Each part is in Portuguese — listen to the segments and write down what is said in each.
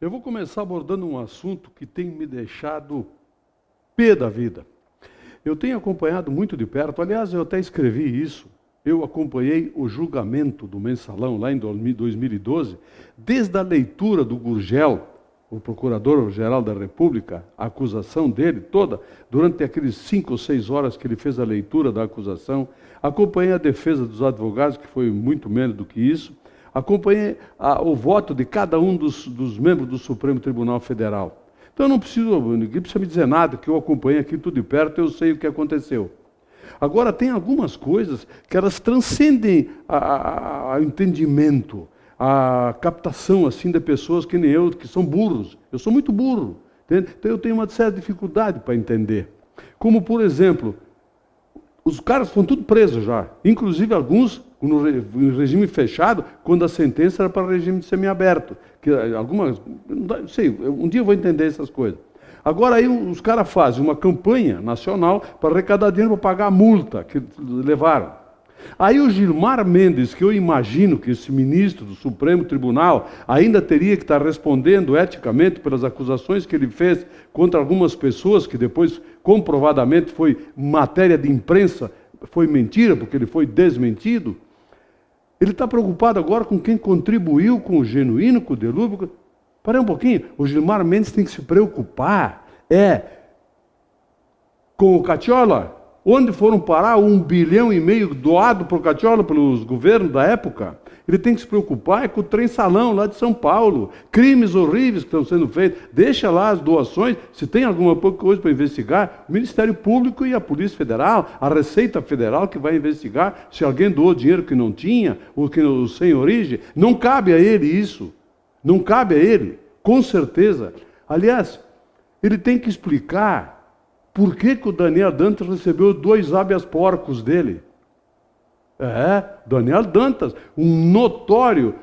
Eu vou começar abordando um assunto que tem me deixado pé da vida. Eu tenho acompanhado muito de perto, aliás, eu até escrevi isso. Eu acompanhei o julgamento do Mensalão lá em 2012, desde a leitura do Gurgel, o Procurador-Geral da República, a acusação dele toda, durante aqueles 5 ou 6 horas que ele fez a leitura da acusação. Acompanhei a defesa dos advogados, que foi muito menos do que isso. Acompanhei o voto de cada um dos membros do Supremo Tribunal Federal. Então ninguém precisa me dizer nada, que eu acompanhei aqui tudo de perto, eu sei o que aconteceu. Agora, tem algumas coisas que elas transcendem o entendimento, a captação assim de pessoas que nem eu, que são burros. Eu sou muito burro, entende? Então eu tenho uma certa dificuldade para entender. Como, por exemplo, os caras foram tudo presos já, inclusive alguns no regime fechado, quando a sentença era para regime semiaberto. Que algumas, não sei, um dia eu vou entender essas coisas. Agora aí os caras fazem uma campanha nacional para arrecadar dinheiro para pagar a multa que levaram. Aí o Gilmar Mendes, que eu imagino que esse ministro do Supremo Tribunal ainda teria que estar respondendo eticamente pelas acusações que ele fez contra algumas pessoas, que depois comprovadamente foi matéria de imprensa, foi mentira, porque ele foi desmentido. Ele está preocupado agora com quem contribuiu com o genuíno, com o delúbio. Parei um pouquinho, o Gilmar Mendes tem que se preocupar com o Cacciola. Onde foram parar 1,5 bilhão doado para o Cacciola pelos governos da época? Ele tem que se preocupar com o trem-salão lá de São Paulo. Crimes horríveis que estão sendo feitos. Deixa lá as doações. Se tem alguma coisa para investigar, o Ministério Público e a Polícia Federal, a Receita Federal que vai investigar se alguém doou dinheiro que não tinha, ou que sem origem. Não cabe a ele isso. Não cabe a ele, com certeza. Aliás, ele tem que explicar por que o Daniel Dantas recebeu 2 habeas corpus dele. Daniel Dantas, um notório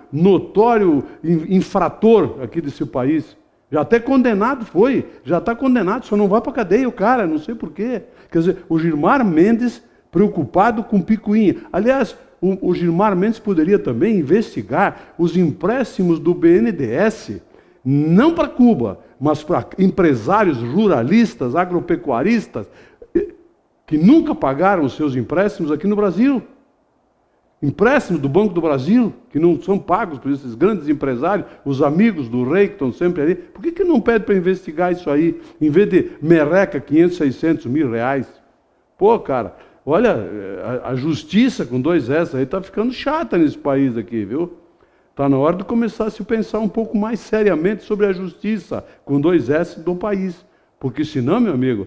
infrator aqui desse país. Já até condenado foi, já está condenado, só não vai para a cadeia o cara, não sei porquê. Quer dizer, o Gilmar Mendes preocupado com picuinha. Aliás, o Gilmar Mendes poderia também investigar os empréstimos do BNDES, não para Cuba, mas para empresários ruralistas, agropecuaristas, que nunca pagaram os seus empréstimos aqui no Brasil. Empréstimos do Banco do Brasil, que não são pagos por esses grandes empresários, os amigos do rei que estão sempre ali. Por que não pede para investigar isso aí, em vez de merreca 500, 600 mil reais? Pô, cara, olha, a justiça com 2 S aí está ficando chata nesse país aqui, viu? Está na hora de começar a se pensar um pouco mais seriamente sobre a justiça com 2 S do país. Porque senão, meu amigo,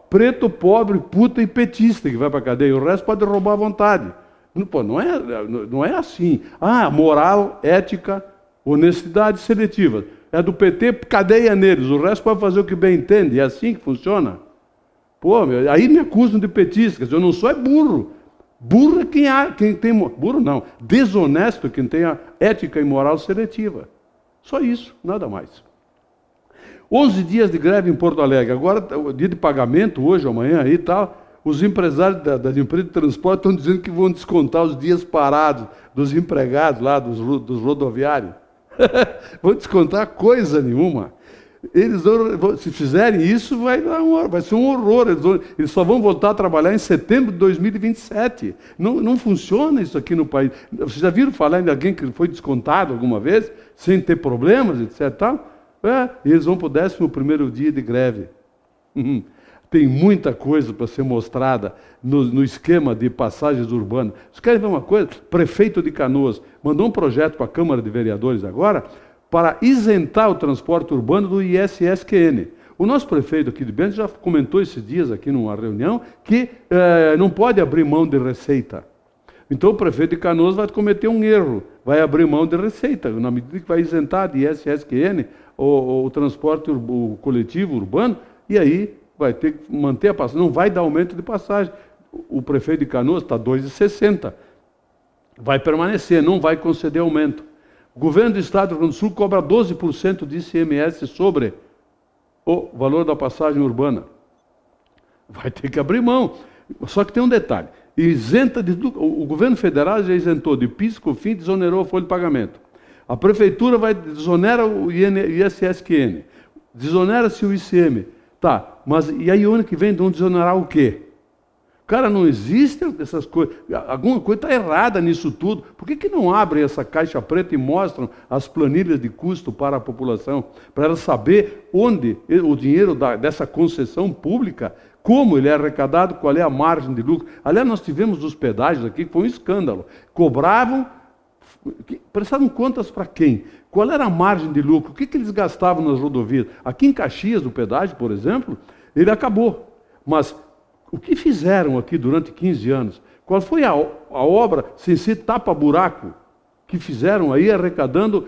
preto, pobre, puta e petista que vai para a cadeia, o resto pode roubar à vontade. Pô, não é assim. Moral, ética, honestidade seletiva. É do PT, cadeia neles, o resto pode fazer o que bem entende. É assim que funciona? Pô, aí me acusam de petista, eu não sou burro. Burro é quem tem... Burro não, desonesto quem tem a ética e moral seletiva. Só isso, nada mais. 11 dias de greve em Porto Alegre. Agora, o dia de pagamento, hoje, amanhã e tal, os empresários das empresas de transporte estão dizendo que vão descontar os dias parados dos empregados lá, dos rodoviários. Vão descontar coisa nenhuma. Eles se fizerem isso, vai ser um horror. Eles só vão voltar a trabalhar em setembro de 2027. Não funciona isso aqui no país. Vocês já viram falar de alguém que foi descontado alguma vez, sem ter problemas, etc. Tal? E eles vão para o 11º dia de greve. Tem muita coisa para ser mostrada no esquema de passagens urbanas. Vocês querem ver uma coisa? Prefeito de Canoas mandou um projeto para a Câmara de Vereadores agora, para isentar o transporte urbano do ISSQN. O nosso prefeito aqui de Bento já comentou esses dias aqui numa reunião que não pode abrir mão de receita. Então o prefeito de Canoas vai cometer um erro, vai abrir mão de receita, na medida que vai isentar de ISSQN o transporte coletivo urbano, e aí vai ter que manter a passagem, não vai dar aumento de passagem. O prefeito de Canoas está 2,60. Vai permanecer, não vai conceder aumento. O governo do Estado do Rio Grande do Sul cobra 12% de ICMS sobre o valor da passagem urbana. Vai ter que abrir mão. Só que tem um detalhe. O governo federal já isentou de PIS, COFINS, desonerou a folha de pagamento. A prefeitura vai desonera o ISSQN, desonera-se o ICM. Tá, mas e aí o ano que vem vão desonerar o quê? Cara, não existe essas coisas. Alguma coisa está errada nisso tudo. Por que não abrem essa caixa preta e mostram as planilhas de custo para a população? Para ela saber onde o dinheiro dessa concessão pública, como ele é arrecadado, qual é a margem de lucro. Aliás, nós tivemos os pedágios aqui, que foi um escândalo. Cobravam, prestavam contas para quem? Qual era a margem de lucro? O que eles gastavam nas rodovias? Aqui em Caxias, o pedágio, por exemplo, ele acabou. Mas o que fizeram aqui durante 15 anos? Qual foi a obra, sem ser tapa-buraco, que fizeram aí arrecadando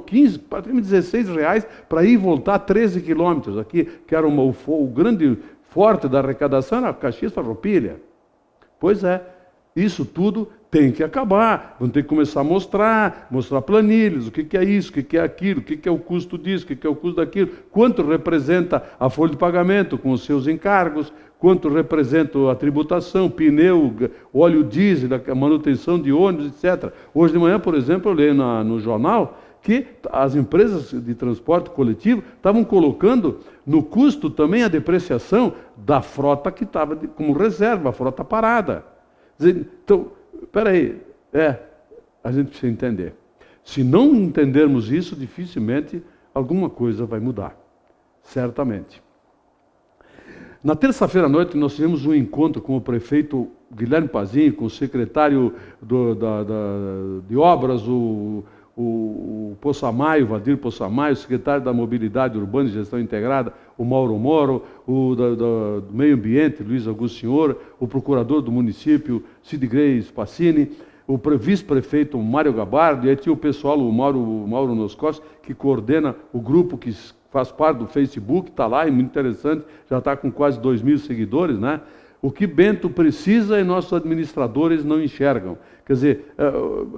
15, praticamente R$16 para ir e voltar 13 quilômetros aqui, que era o grande forte da arrecadação, era Caxias Farroupilha. Pois é, isso tudo tem que acabar, vão ter que começar a mostrar planilhas, o que é isso, o que é aquilo, o que é o custo disso, o que é o custo daquilo, quanto representa a folha de pagamento com os seus encargos, quanto representa a tributação, pneu, óleo diesel, a manutenção de ônibus, etc. Hoje de manhã, por exemplo, eu leio no jornal que as empresas de transporte coletivo estavam colocando no custo também a depreciação da frota que estava como reserva, a frota parada. Então, espera aí, a gente precisa entender. Se não entendermos isso, dificilmente alguma coisa vai mudar, certamente. Na terça-feira à noite, nós tivemos um encontro com o prefeito Guilherme Pazin, com o secretário de obras, o Poçamaio, Valdir Poçamaio, o secretário da Mobilidade Urbana e Gestão Integrada, o Mauro Moro, do Meio Ambiente, Luiz Augusto Senhor, o procurador do município, Cid Grey Spassini, o vice-prefeito Mário Gabardo, e aí tinha o pessoal, o Mauro Noscos, que coordena o grupo que faz parte do Facebook, está lá, é muito interessante, já está com quase 2.000 seguidores, né? O que Bento precisa e nossos administradores não enxergam. Quer dizer,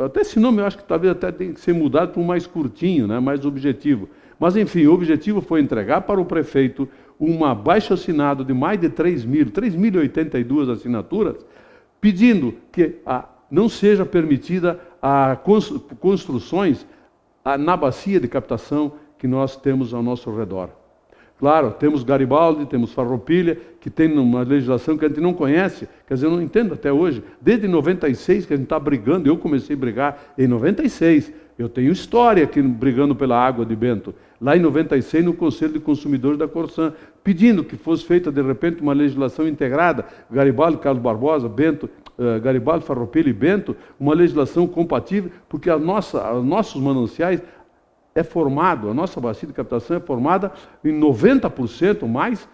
até esse nome eu acho que talvez até tenha que ser mudado para um mais curtinho, né, mais objetivo. Mas, enfim, o objetivo foi entregar para o prefeito um abaixo-assinado de mais de 3.082 assinaturas, pedindo que não seja permitida a construções na bacia de captação que nós temos ao nosso redor. Claro, temos Garibaldi, temos Farroupilha, que tem uma legislação que a gente não conhece, quer dizer, eu não entendo até hoje. Desde 96 que a gente está brigando, eu comecei a brigar em 96. Eu tenho história aqui brigando pela água de Bento. Lá em 96, no Conselho de Consumidores da Corsan, pedindo que fosse feita, de repente, uma legislação integrada, Garibaldi, Carlos Barbosa, Bento, Garibaldi, Farroupilha e Bento, uma legislação compatível, porque os nossos mananciais a nossa bacia de captação é formada em 90% mais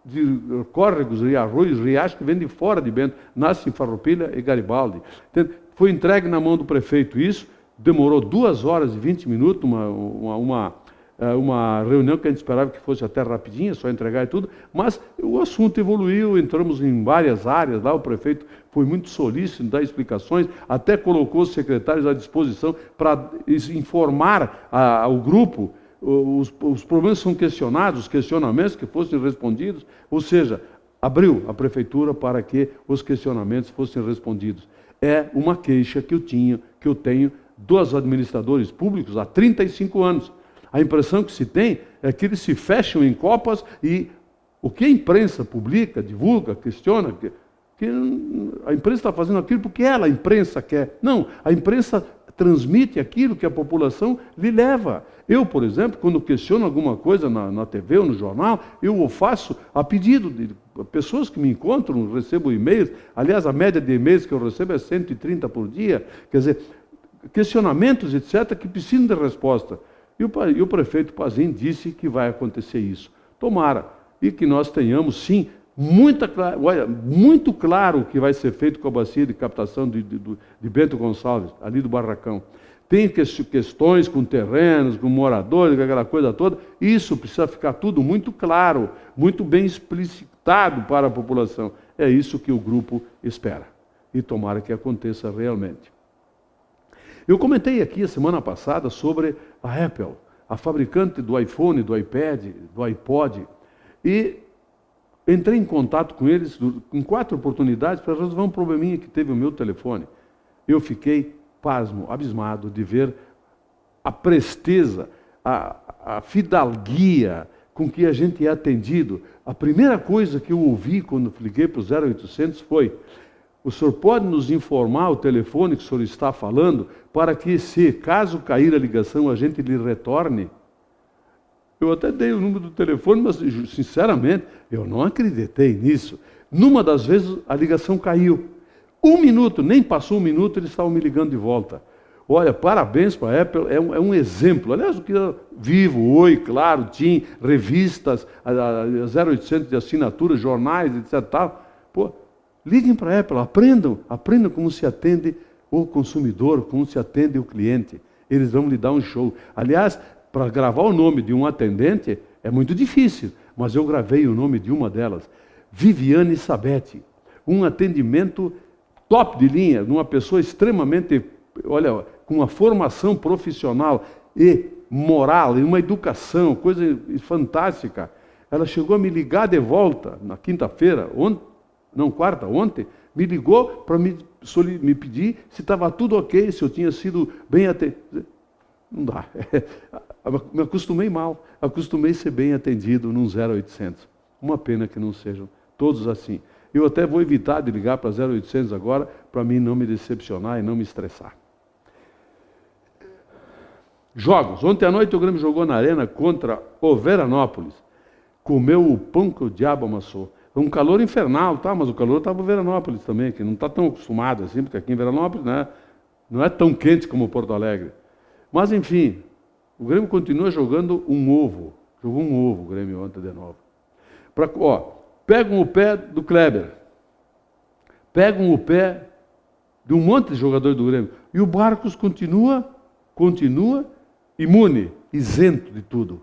de córregos e arroios, riachos que vêm de fora de Bento, nascem em Farroupilha e Garibaldi. Então, foi entregue na mão do prefeito isso, demorou 2 horas e 20 minutos, uma reunião que a gente esperava que fosse até rapidinha, só entregar e tudo, mas o assunto evoluiu, entramos em várias áreas lá, o prefeito foi muito solícito em dar explicações, até colocou os secretários à disposição para informar ao grupo os problemas são questionados, os questionamentos que fossem respondidos, ou seja, abriu a prefeitura para que os questionamentos fossem respondidos. É uma queixa que eu tenho dos administradores públicos há 35 anos. A impressão que se tem é que eles se fecham em copas e o que a imprensa publica, divulga, questiona, que a imprensa está fazendo aquilo porque a imprensa quer. Não, a imprensa transmite aquilo que a população lhe leva. Eu, por exemplo, quando questiono alguma coisa na TV ou no jornal, eu o faço a pedido de pessoas que me encontram, recebo e-mails. Aliás, a média de e-mails que eu recebo é 130 por dia. Quer dizer, questionamentos, etc., que precisam de resposta. E o prefeito Pazin disse que vai acontecer isso. Tomara. E que nós tenhamos, sim, muito claro o que vai ser feito com a bacia de captação de Bento Gonçalves, ali do Barracão. Tem questões com terrenos, com moradores, aquela coisa toda. Isso precisa ficar tudo muito claro, muito bem explicitado para a população. É isso que o grupo espera. E tomara que aconteça realmente. Eu comentei aqui a semana passada sobre a Apple, a fabricante do iPhone, do iPad, do iPod, e entrei em contato com eles em 4 oportunidades para resolver um probleminha que teve o meu telefone. Eu fiquei pasmo, abismado de ver a presteza, a fidalguia com que a gente é atendido. A primeira coisa que eu ouvi quando liguei para o 0800 foi: o senhor pode nos informar o telefone que o senhor está falando, para que, se caso cair a ligação, a gente lhe retorne? Eu até dei o número do telefone, mas, sinceramente, eu não acreditei nisso. Numa das vezes, a ligação caiu. 1 minuto, nem passou 1 minuto, eles estavam me ligando de volta. Olha, parabéns para a Apple, é um exemplo. Aliás, o que Vivo, Oi, Claro, TIM, revistas, a 0800 de assinatura, jornais, etc. Tal. Pô, liguem para a Apple, aprendam como se atende o consumidor, como se atende o cliente. Eles vão lhe dar um show. Aliás, para gravar o nome de um atendente é muito difícil, mas eu gravei o nome de uma delas, Viviane Sabetti. Um atendimento top de linha, de uma pessoa extremamente, olha, com uma formação profissional e moral, e uma educação, coisa fantástica. Ela chegou a me ligar de volta, na quinta-feira, ontem, me ligou para me pedir se estava tudo ok, se eu tinha sido bem atendido. Não dá. Me acostumei mal, acostumei a ser bem atendido num 0800. Uma pena que não sejam todos assim. Eu até vou evitar de ligar para 0800 agora, para mim não me decepcionar e não me estressar. Jogos. Ontem à noite o Grêmio jogou na Arena contra o Veranópolis. Comeu o pão que o diabo amassou. Um calor infernal, tá? Mas o calor estava no Veranópolis também, que não está tão acostumado assim, porque aqui em Veranópolis, né, não é tão quente como Porto Alegre. Mas, enfim, o Grêmio continua jogando um ovo. Jogou um ovo o Grêmio ontem de novo. Pegam o pé do Kleber. Pegam o pé de um monte de jogadores do Grêmio. E o Barcos continua imune, isento de tudo.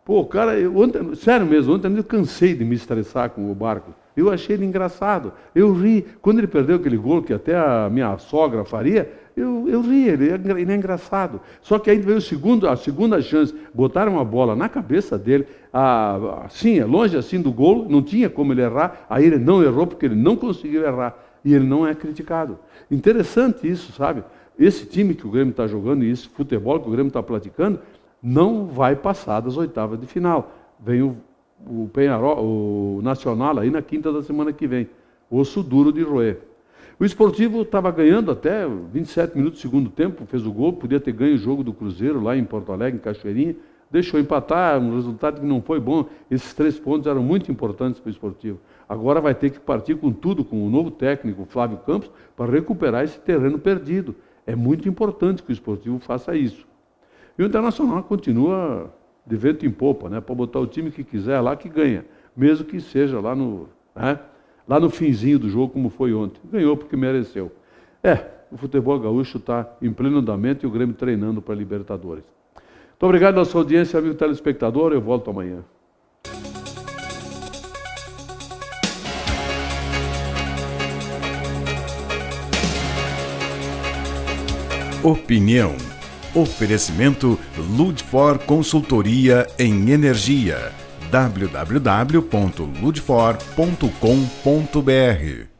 Pô, cara, ontem, sério mesmo, ontem eu cansei de me estressar com o Barcos. Eu achei ele engraçado. Eu ri. Quando ele perdeu aquele gol que até a minha sogra faria, eu ri, ele é engraçado. Só que aí veio a segunda chance, botaram a bola na cabeça dele, assim, longe assim do gol, não tinha como ele errar, aí ele não errou porque ele não conseguiu errar, e ele não é criticado. Interessante isso, sabe? Esse time que o Grêmio está jogando, e esse futebol que o Grêmio está praticando, não vai passar das oitavas de final. Vem o Nacional aí na quinta da semana que vem, osso duro de roer. O Esportivo estava ganhando até 27 minutos do segundo tempo, fez o gol, podia ter ganho o jogo do Cruzeiro lá em Porto Alegre, em Cachoeirinha, deixou empatar, um resultado que não foi bom. Esses 3 pontos eram muito importantes para o Esportivo. Agora vai ter que partir com tudo, com o novo técnico, Flávio Campos, para recuperar esse terreno perdido. É muito importante que o Esportivo faça isso. E o Internacional continua de vento em popa, né? Para botar o time que quiser lá, que ganha. Mesmo que seja lá no finzinho do jogo, como foi ontem. Ganhou porque mereceu. O futebol gaúcho está em pleno andamento e o Grêmio treinando para a Libertadores. Muito obrigado pela sua audiência, amigo telespectador. Eu volto amanhã. Opinião. Oferecimento Ludfor Consultoria em Energia. www.ludfor.com.br